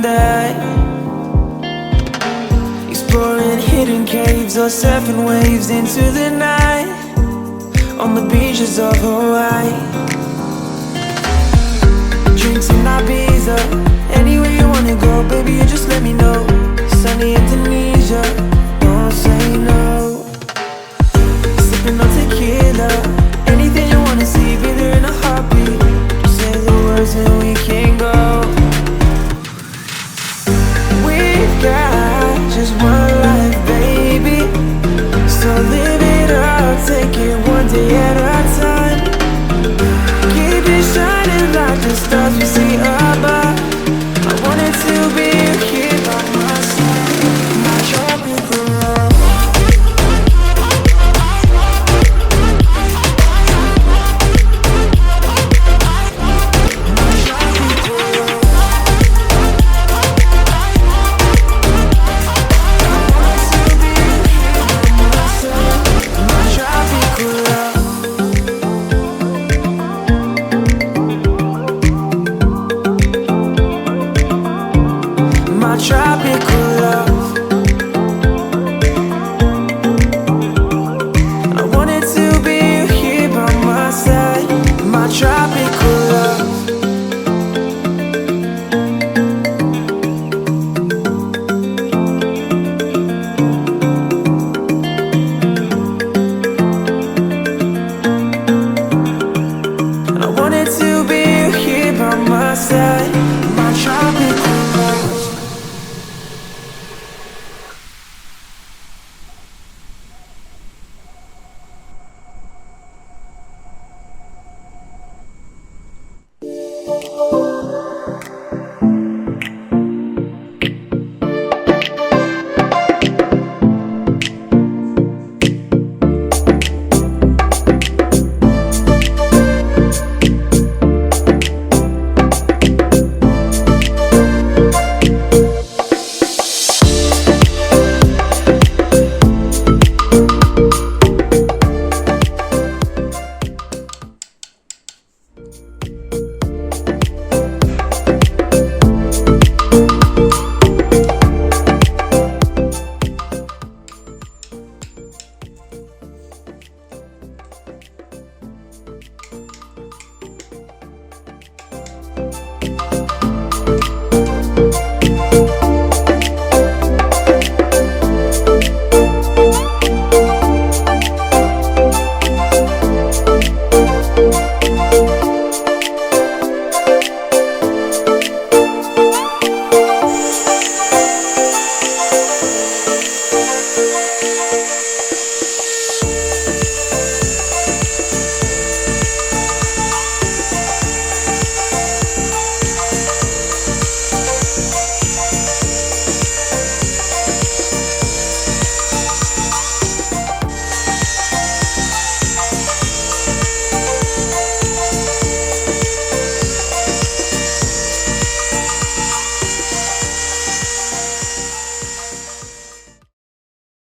day, exploring hidden caves or surfing waves into the night on the beaches of Hawaii. Drinks in Ibiza, anywhere you wanna go, baby, you just let me know. Sunny Indonesia, don't say no. Sipping on tequila, anything you wanna see, be there in a heartbeat. Just say the words and we can go. We've got just one life, baby, so live it up, take it one day at a time. Keep it shining like the stars we see above. I wanted to be here by my side, my tropical love. Tropical